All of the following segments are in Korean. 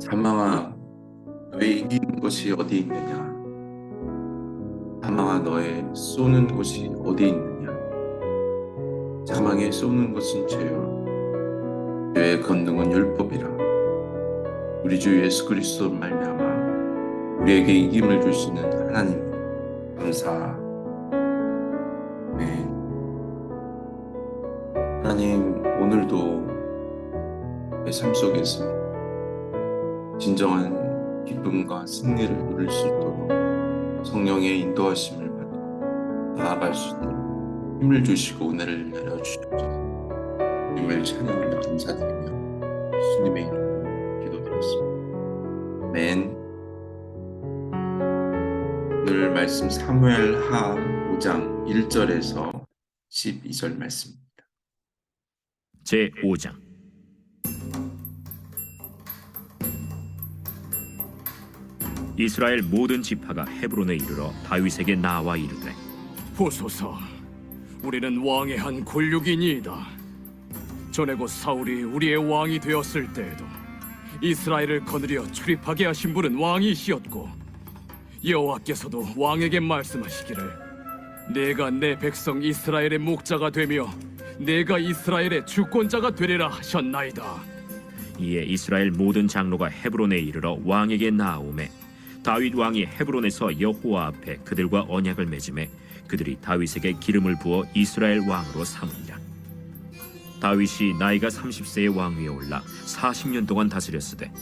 사망아, 너의 이기는 것이 어디 있느냐? 사망아, 너의 쏘는 곳이 어디 있느냐? 사망에 쏘는 것은 죄요, 죄의 권능은 율법이라. 우리 주 예수 그리스도 말미암아 우리에게 이김을 주시는 하나님 감사. 네. 하나님, 오늘도 내 삶 속에서 진정한 기쁨과 승리를 누릴 수 있도록 성령의 인도하심을 받고 나아갈 수 있도록 힘을 주시고 은혜를 내려주시옵소서. 주님을 찬양하며 감사드리며 예수님의 이름으로 기도드렸습니다. 아멘. 오늘 말씀 사무엘 하 5장 1절에서 12절 말씀입니다. 제5장. 이스라엘 모든 지파가 헤브론에 이르러 다윗에게 나와 이르되, 보소서, 우리는 왕의 한 권력이니이다. 전에 곧 사울이 우리의 왕이 되었을 때에도 이스라엘을 거느려 출입하게 하신 분은 왕이시었고, 여호와께서도 왕에게 말씀하시기를 내가 내 백성 이스라엘의 목자가 되며 내가 이스라엘의 주권자가 되리라 하셨나이다. 이에 이스라엘 모든 장로가 헤브론에 이르러 왕에게 나아오매, 다윗 왕이 헤브론에서 여호와 앞에 그들과 언약을 맺음에 그들이 다윗에게 기름을 부어 이스라엘 왕으로 삼으니라. 다윗이 나이가 30세의 왕위에 올라 40년 동안 다스렸으되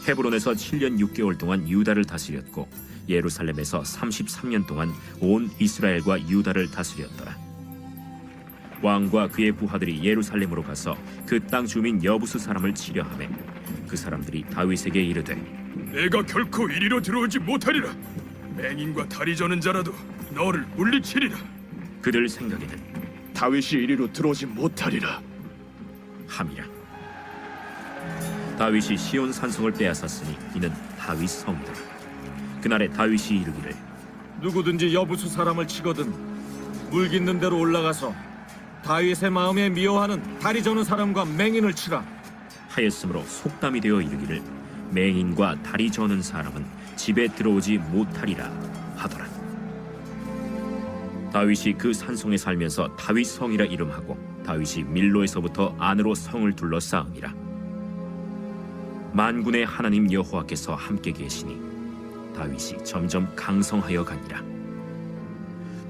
헤브론에서 7년 6개월 동안 유다를 다스렸고 예루살렘에서 33년 동안 온 이스라엘과 유다를 다스렸더라. 왕과 그의 부하들이 예루살렘으로 가서 그 땅 주민 여부수 사람을 치려하매 그 사람들이 다윗에게 이르되, 내가 결코 이리로 들어오지 못하리라. 맹인과 다리 저는 자라도 너를 물리치리라. 그들 생각에는 다윗이 이리로 들어오지 못하리라 함이라. 다윗이 시온 산성을 빼앗았으니 이는 다윗 성이라. 그날에 다윗이 이르기를, 누구든지 여부수 사람을 치거든 물깃는 대로 올라가서 다윗의 마음에 미워하는 다리 저는 사람과 맹인을 치라. 하였으므로 속담이 되어 이르기를, 맹인과 다리 저는 사람은 집에 들어오지 못하리라 하더라. 다윗이 그 산성에 살면서 다윗 성이라 이름하고 다윗이 밀로에서부터 안으로 성을 둘러싸음이라. 만군의 하나님 여호와께서 함께 계시니 다윗이 점점 강성하여 가니라.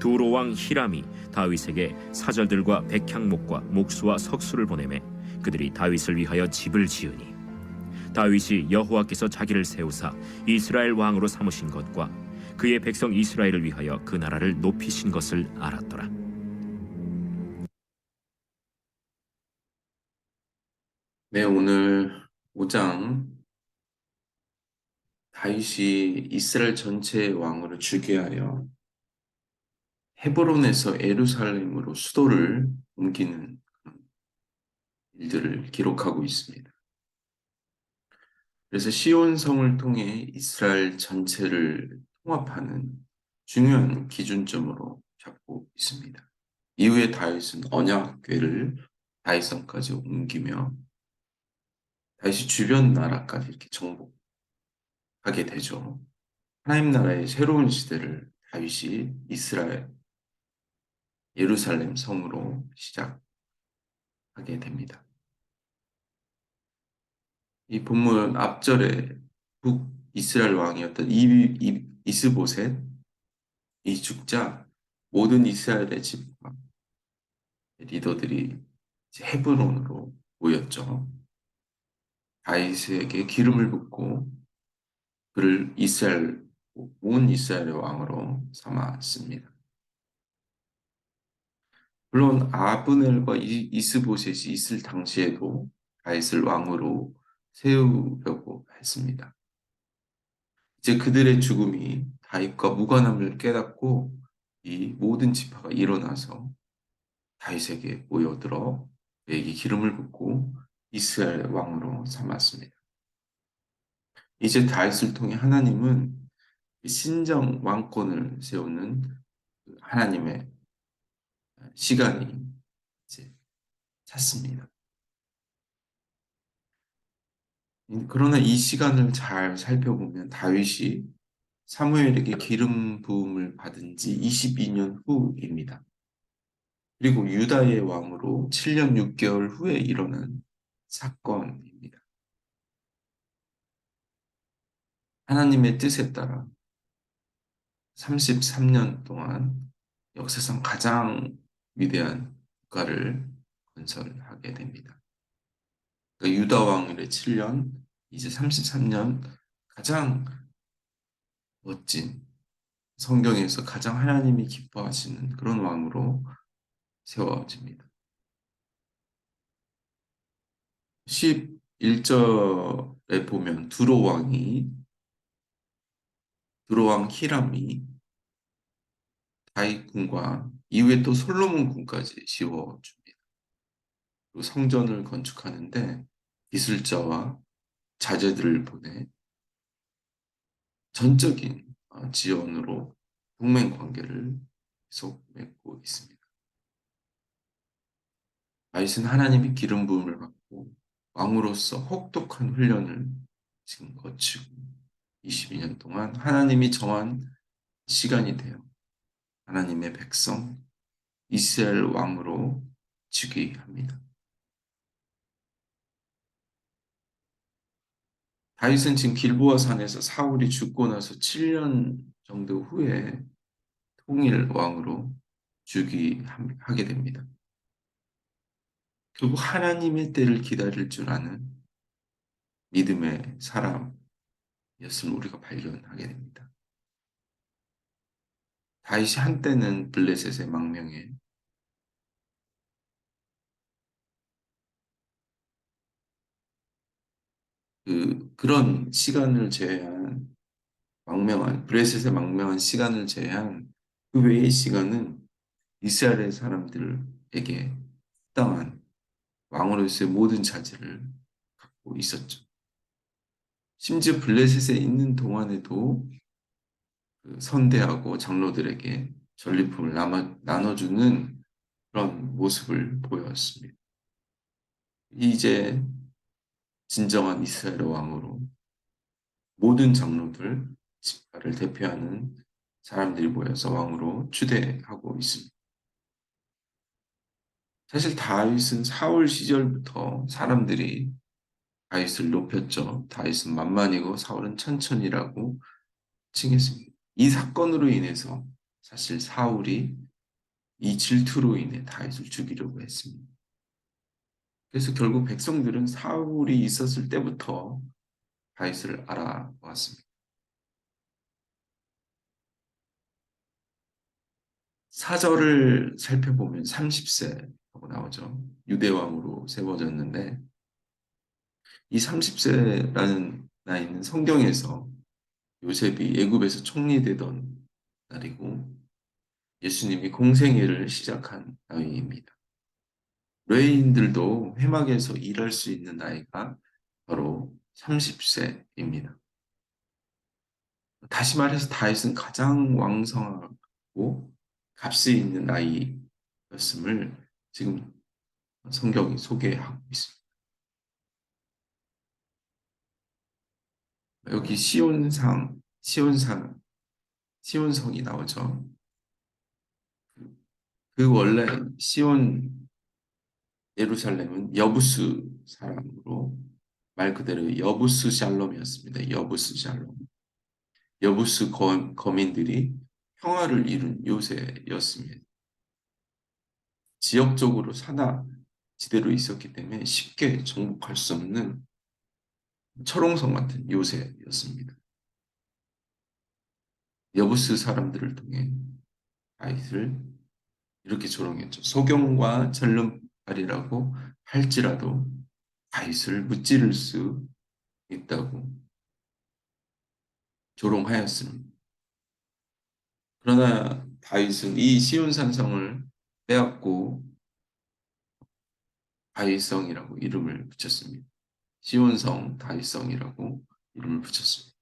두로 왕 히람이 다윗에게 사절들과 백향목과 목수와 석수를 보내매 그들이 다윗을 위하여 집을 지으니 다윗이 여호와께서 자기를 세우사 이스라엘 왕으로 삼으신 것과 그의 백성 이스라엘을 위하여 그 나라를 높이신 것을 알았더라. 네, 오늘 5장 다윗이 이스라엘 전체의 왕으로 즉위 하여 헤브론에서 예루살렘으로 수도를 옮기는 일들을 기록하고 있습니다. 그래서 시온성을 통해 이스라엘 전체를 통합하는 중요한 기준점으로 잡고 있습니다. 이후에 다윗은 언약궤를 다윗성까지 옮기며 다윗이 주변 나라까지 이렇게 정복하게 되죠. 하나님 나라의 새로운 시대를 다윗이 이스라엘 예루살렘 성으로 시작하게 됩니다. 이 본문 앞절에 북이스라엘 왕이었던 이스보셋, 이 죽자 모든 이스라엘의 집과 리더들이 헤브론으로 모였죠. 다윗에게 기름을 붓고 그를 온 이스라엘의 왕으로 삼았습니다. 물론 아브넬과 이스보셋이 있을 당시에도 다윗을 왕으로 세우려고 했습니다. 이제 그들의 죽음이 다윗과 무관함을 깨닫고 이 모든 지파가 일어나서 다윗에게 모여들어 그에게 기름을 붓고 이스라엘 왕으로 삼았습니다. 이제 다윗을 통해 하나님은 신정 왕권을 세우는 하나님의 시간이 이제 찼습니다. 그러나 이 시간을 잘 살펴보면 다윗이 사무엘에게 기름 부음을 받은 지 22년 후입니다. 그리고 유다의 왕으로 7년 6개월 후에 일어난 사건입니다. 하나님의 뜻에 따라 33년 동안 역사상 가장 위대한 국가를 건설하게 됩니다. 그러니까 유다 왕을의 7년, 이제 33년 가장 멋진 성경에서 가장 하나님이 기뻐하시는 그런 왕으로 세워집니다. 11절에 보면 두로왕 히람이 다윗 군과 이후에 또 솔로몬 군까지 지어줍니다. 그리고 성전을 건축하는데 기술자와 자재들을 보내 전적인 지원으로 동맹 관계를 계속 맺고 있습니다. 다윗은 하나님의 기름 부음을 받고 왕으로서 혹독한 훈련을 지금 거치고 22년 동안 하나님이 정한 시간이 되어 하나님의 백성 이스라엘 왕으로 즉위합니다. 다윗은 지금 길보아 산에서 사울이 죽고 나서 7년 정도 후에 통일 왕으로 즉위하게 됩니다. 결국 하나님의 때를 기다릴 줄 아는 믿음의 사람이었음을 우리가 발견하게 됩니다. 다윗이 한때는 블레셋의 망명에 그런 시간을 제외한 블레셋의 망명한 시간을 제외한 그 외의 시간은 이스라엘 사람들에게 합당한 왕으로서의 모든 자질을 갖고 있었죠. 심지어 블레셋에 있는 동안에도 그 선대하고 장로들에게 전리품을 나눠주는 그런 모습을 보였습니다. 이제 진정한 이스라엘 왕으로 모든 장로들, 집파를 대표하는 사람들이 모여서 왕으로 추대하고 있습니다. 사실 다윗은 사울 시절부터 사람들이 다윗을 높였죠. 다윗은 만만이고 사울은 천천히라고 칭했습니다. 이 사건으로 인해서 사실 사울이 이 질투로 인해 다윗을 죽이려고 했습니다. 그래서 결국 백성들은 사울이 있었을 때부터 다윗을 알아왔습니다. 사절을 살펴보면 30세라고 나오죠. 유대왕으로 세워졌는데 이 30세라는 나이는 성경에서 요셉이 애굽에서 총리되던 날이고 예수님이 공생애를 시작한 나이입니다. 레위인들도 회막에서 일할 수 있는 나이가 바로 30세입니다. 다시 말해서 다윗은 가장 왕성하고 값이 있는 나이였음을 지금 성경이 소개하고 있습니다. 여기 시온성이 나오죠. 그 원래 예루살렘은 여부스 사람으로 말 그대로 여부스 샬롬이었습니다. 여부스 샬롬. 여부스 거민들이 평화를 이룬 요새였습니다. 지역적으로 지대로 있었기 때문에 쉽게 정복할 수 없는 철옹성 같은 요새였습니다. 여부스 사람들을 통해 다윗을 이렇게 조롱했죠. 소경과 절름발이라고 할지라도 다윗을 무찌를 수 있다고 조롱하였습니다. 그러나 다윗은 이 시온산성을 빼앗고 다윗성이라고 이름을 붙였습니다. 시온성 다윗성이라고 이름을 붙였습니다.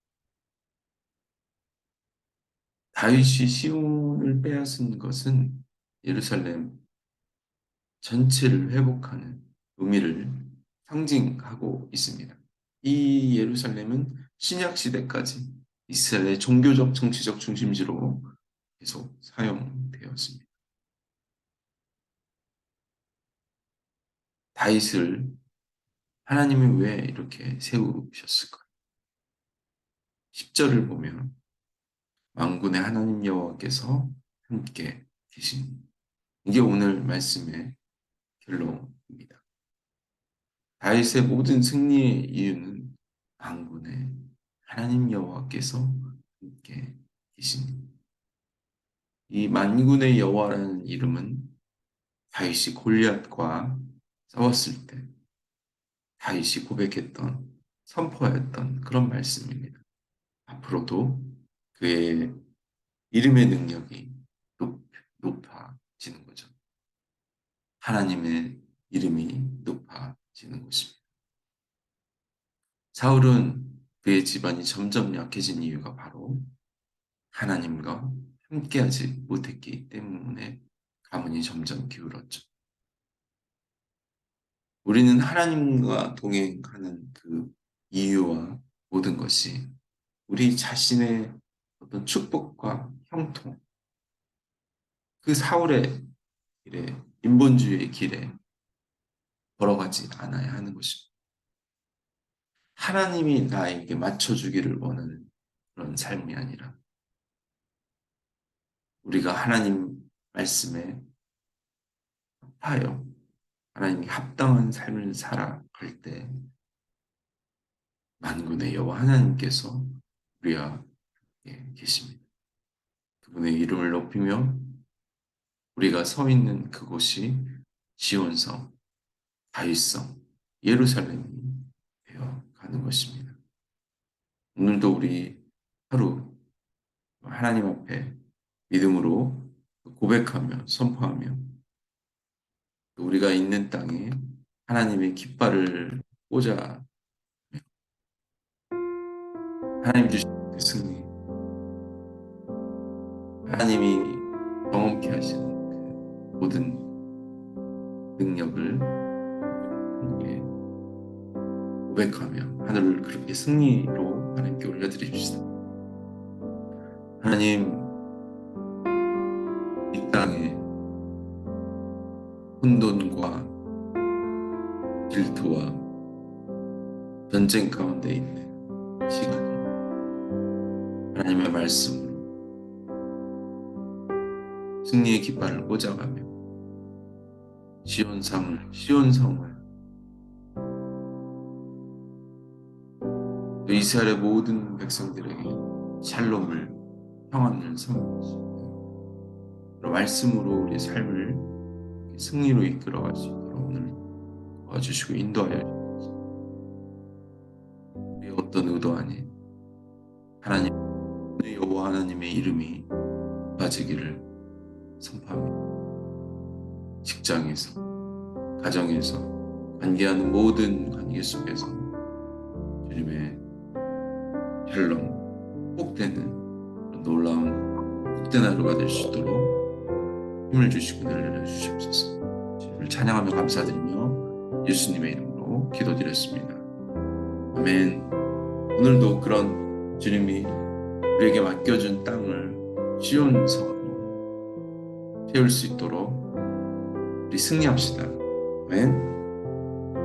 다윗이 시온을 빼앗은 것은 예루살렘 전체를 회복하는 의미를 상징하고 있습니다. 이 예루살렘은 신약 시대까지 이스라엘의 종교적 정치적 중심지로 계속 사용되었습니다. 다윗을 하나님이 왜 이렇게 세우셨을까? 10절을 보면 만군의 하나님 여호와께서 함께 계신, 이게 오늘 말씀의 결론입니다. 다윗의 모든 승리의 이유는 만군의 하나님 여호와께서 함께 계신, 이 만군의 여호와라는 이름은 다윗이 골리앗과 싸웠을 때 다윗이 고백했던, 선포하였던 그런 말씀입니다. 앞으로도 그의 이름의 능력이 높아지는 거죠. 하나님의 이름이 높아지는 것입니다. 사울은 그의 집안이 점점 약해진 이유가 바로 하나님과 함께하지 못했기 때문에 가문이 점점 기울었죠. 우리는 하나님과 동행하는 그 이유와 모든 것이 우리 자신의 어떤 축복과 형통, 그 사울의 길에, 인본주의의 길에 걸어가지 않아야 하는 것입니다. 하나님이 나에게 맞춰주기를 원하는 그런 삶이 아니라 우리가 하나님 말씀에 합하여 하나님이 합당한 삶을 살아갈 때 만군의 여호와 하나님께서 우리와 함께 계십니다. 그분의 이름을 높이며 우리가 서 있는 그곳이 지온성, 다윗성, 예루살렘이 되어 가는 것입니다. 오늘도 우리 하루 하나님 앞에 믿음으로 고백하며 선포하며 우리가 있는 땅에 하나님의 깃발을 꽂아 하나님 주신 그 승리, 하나님이 경험케 하시는 그 모든 능력을 함께 고백하며 하늘을 그렇게 승리로 하나님께 올려드립시다. 하나님, 이 땅에 혼돈과 질투와 전쟁 가운데 있는 시간, 하나님의 말씀으로 승리의 깃발을 꽂아가며 시온성을 이스라엘의 모든 백성들에게 샬롬을, 평안을 선포하시고 말씀으로 우리의 삶을 승리로 이끌어갈 수 있도록 오늘 도와주시고 인도하여 주시옵소서. 우리의 어떤 의도 아닌 하나님, 여호와 하나님의 이름이 높아지기를 선포합니다. 직장에서, 가정에서, 관계하는 모든 관계 속에서 주님의 샬롬, 복되는 놀라운 복된 하루가 될 수 있도록 힘을 주시고 내려주시옵소서. 주님을 찬양하며 감사드리며 예수님의 이름으로 기도드렸습니다. 아멘. 오늘도 그런 주님이 우리에게 맡겨준 땅을 시온성으로 채울 수 있도록 우리 승리합시다. 아멘.